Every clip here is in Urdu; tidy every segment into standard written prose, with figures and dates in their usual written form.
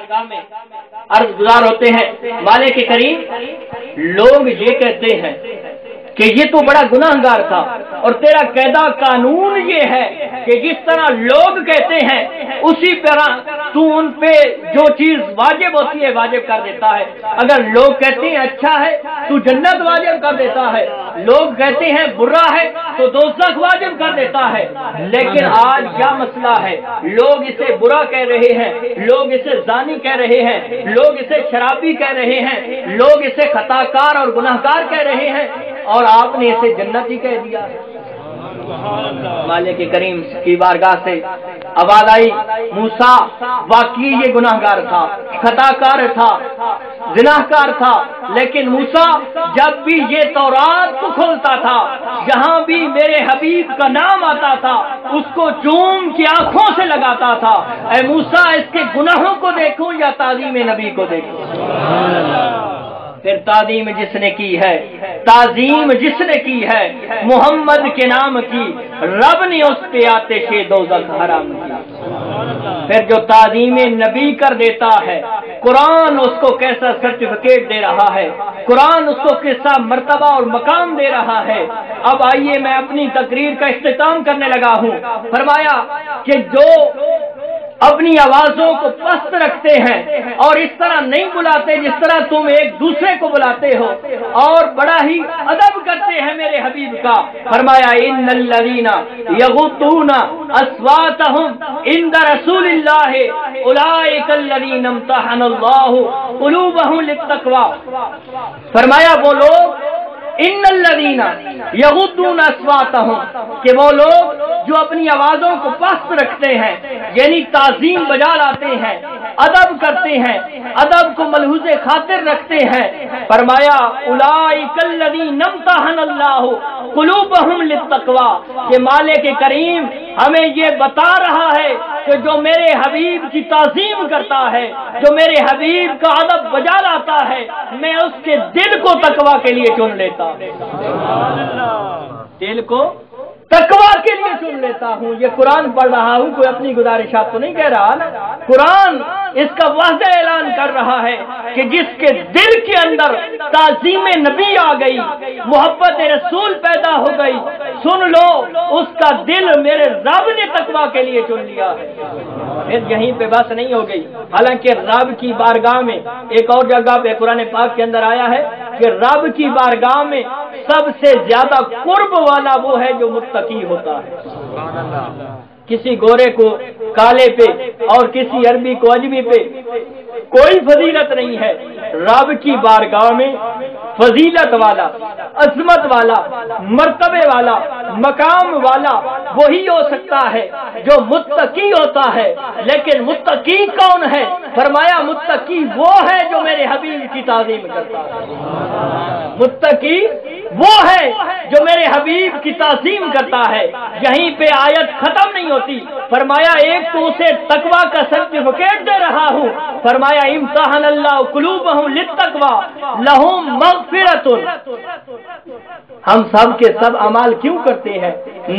میں عرض گزار ہوتے ہیں مالک کریم لوگ یہ کہتے ہیں کہ یہ تو بڑا گناہگار تھا، اور تیرا قاعدہ قانون یہ ہے کہ جس طرح لوگ کہتے ہیں اسی طرح تو ان پہ جو چیز واجب ہوتی ہے واجب کر دیتا ہے۔ اگر لوگ کہتے ہیں اچھا ہے تو جنت واجب کر دیتا ہے، لوگ کہتے ہیں برا ہے تو دوزخ واجب کر دیتا ہے۔ لیکن آج کیا مسئلہ ہے، لوگ اسے برا کہہ رہے ہیں، لوگ اسے زانی کہہ رہے ہیں، لوگ اسے شرابی کہہ رہے ہیں، لوگ اسے خطا کار اور گناہگار کہہ رہے ہیں، اور آپ نے اسے جنتی کہہ دیا۔ مالک کریم کی بارگاہ سے آواز آئی موسیٰ واقعی یہ گناہگار تھا، خطا کار تھا، زناکار تھا، لیکن موسیٰ جب بھی یہ تورات کو کھولتا تھا جہاں بھی میرے حبیب کا نام آتا تھا اس کو چوم کی آنکھوں سے لگاتا تھا۔ اے موسیٰ اس کے گناہوں کو دیکھوں یا تعظیم نبی کو دیکھوں؟ پھر تعظیم جس نے کی ہے، تعظیم جس نے کی ہے محمد کے نام کی، رب نے اس پہ آتش دوزخ حرام کی۔ پھر جو تعظیم نبی کر دیتا ہے قرآن اس کو کیسا سرٹیفکیٹ دے رہا ہے، قرآن اس کو کیسا مرتبہ اور مقام دے رہا ہے۔ اب آئیے میں اپنی تقریر کا اختتام کرنے لگا ہوں۔ فرمایا کہ جو اپنی آوازوں کو پست رکھتے ہیں اور اس طرح نہیں بلاتے جس طرح تم ایک دوسرے کو بلاتے ہو، اور بڑا ہی ادب کرتے ہیں میرے حبیب کا، فرمایا ان الذین یغضون اصواتهم عند رسول اللہ اولئک الذین امتحن اللہ قلوبهم للتقوی۔ فرمایا وہ لوگ ان الذین یغضون اصواتهم کہ وہ لوگ جو اپنی آوازوں کو پست رکھتے ہیں یعنی تعظیم بجا لاتے ہیں، ادب کرتے ہیں، ادب کو ملحوظ خاطر رکھتے ہیں۔ فرمایا اولئک الذین امتحن اللہ قلوبهم للتقوی کہ مالک کریم ہمیں یہ بتا رہا ہے کہ جو میرے حبیب کی تعظیم کرتا ہے، جو میرے حبیب کا ادب بجا لاتا ہے، میں اس کے دل کو تقوی کے لیے چن لیتا ہوں، دل کو تقوی کے لیے چن لیتا ہوں۔ یہ قرآن پڑھ رہا ہوں، کوئی اپنی گزارشات تو نہیں کہہ رہا نا، قرآن اس کا واضح اعلان کر رہا ہے کہ جس کے دل کے اندر تعظیم نبی آ گئی، محبت رسول پیدا ہو گئی، سن لو اس کا دل میرے رب نے تقوی کے لیے چن لیا ہے۔ پھر یہیں پہ بس نہیں ہو گئی، حالانکہ رب کی بارگاہ میں ایک اور جگہ پہ قرآن پاک کے اندر آیا ہے کہ رب کی بارگاہ میں سب سے زیادہ قرب والا وہ ہے جو متقی ہوتا ہے۔ کسی گورے کو کالے پہ اور کسی عربی کو اجمی پہ کوئی فضیلت نہیں ہے، رب کی بارگاہ میں فضیلت والا، عظمت والا، مرتبے والا، مقام والا وہی ہو سکتا ہے جو متقی ہوتا ہے۔ لیکن متقی کون ہے؟ فرمایا متقی وہ ہے جو میرے حبیب کی تعظیم کرتا ہے، متقی وہ ہے جو میرے حبیب کی تعظیم کرتا ہے۔ یہیں پہ آیت ختم نہیں ہوتی، فرمایا ایک تو اسے تقوی کا سرٹیفکیٹ دے رہا ہوں، فرمایا امتحن اللہ قلوبہم للتقوی لہم مغفرۃ۔ ہم سب کے سب اعمال کیوں کرتے ہیں؟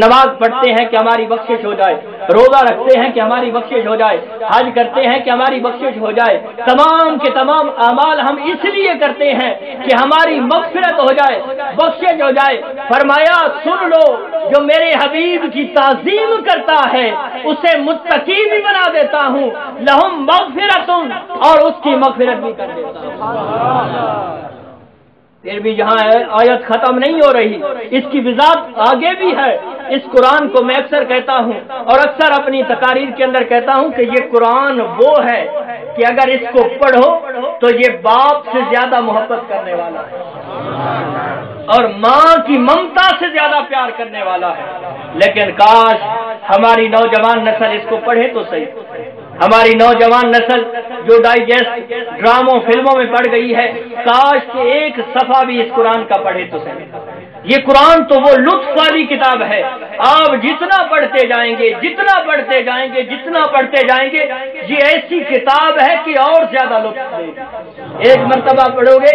نماز پڑھتے ہیں کہ ہماری بخشش ہو جائے، روزہ رکھتے ہیں کہ ہماری بخشش ہو جائے، حج کرتے ہیں کہ ہماری بخشش ہو جائے، تمام کے تمام اعمال ہم اس لیے کرتے ہیں کہ ہماری مغفرت ہو جائے، بخشش ہو جائے۔ فرمایا سن لو جو میرے حبیب کی تعظیم کرتا ہے اسے متقی بھی بنا دیتا ہوں، لہم مغفرۃ، اور اس کی مغفرت بھی کر دیتا ہوں۔ پھر بھی یہاں آیت ختم نہیں ہو رہی، اس کی وضاحت آگے بھی ہے۔ اس قرآن کو میں اکثر کہتا ہوں اور اکثر اپنی تقاریر کے اندر کہتا ہوں کہ یہ قرآن وہ ہے کہ اگر اس کو پڑھو تو یہ باپ سے زیادہ محبت کرنے والا ہے اور ماں کی ممتا سے زیادہ پیار کرنے والا ہے۔ لیکن کاش ہماری نوجوان نسل اس کو پڑھے تو صحیح، ہماری نوجوان نسل جو ڈائجسٹ ڈراموں فلموں میں پڑ گئی ہے، کاش کہ ایک صفحہ بھی اس قرآن کا پڑھے تو صحیح۔ یہ قرآن تو وہ لطف والی کتاب ہے، آپ جتنا پڑھتے جائیں گے، جتنا پڑھتے جائیں گے، جتنا پڑھتے جائیں گے، یہ ایسی کتاب ہے کہ اور زیادہ لطف دے گی۔ ایک مرتبہ پڑھو گے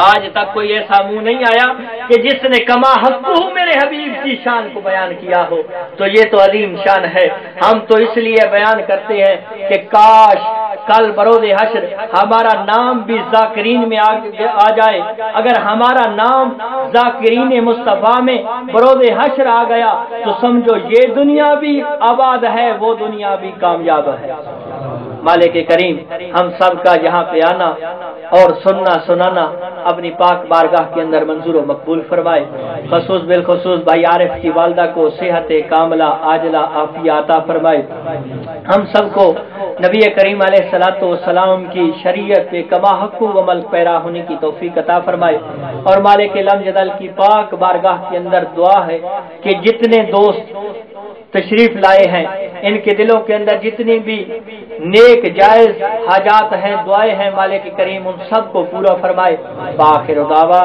آج تک کوئی ایسا منہ نہیں آیا کہ جس نے کما حقہ میرے حبیب کی شان کو بیان کیا ہو، تو یہ تو عظیم شان ہے۔ ہم تو اس لیے بیان کرتے ہیں کہ کاش کل بروز حشر ہمارا نام بھی ذاکرین میں آ جائے۔ اگر ہمارا نام ذاکرین مصطفیٰ میں بروز حشر آ گیا تو سمجھو یہ دنیا بھی آباد ہے، وہ دنیا بھی کامیاب ہے۔ مالک کریم ہم سب کا یہاں پہ آنا اور سننا سنانا اپنی پاک بارگاہ کے اندر منظور و مقبول فرمائے۔ خصوص بالخصوص بھائی عارف کی والدہ کو صحت کاملہ عاجلہ عافیہ عطا فرمائے۔ ہم سب کو نبی کریم علیہ الصلوۃ والسلام کی شریعت پہ کما حق و عمل پیرا ہونے کی توفیق عطا فرمائے۔ اور مالک لم جدل کی پاک بارگاہ کے اندر دعا ہے کہ جتنے دوست تشریف لائے ہیں ان کے دلوں کے اندر جتنی بھی نیک جائز حاجات ہیں، دعائیں ہیں، مالک کریم ان سب کو پورا فرمائے۔ بآخر دعوا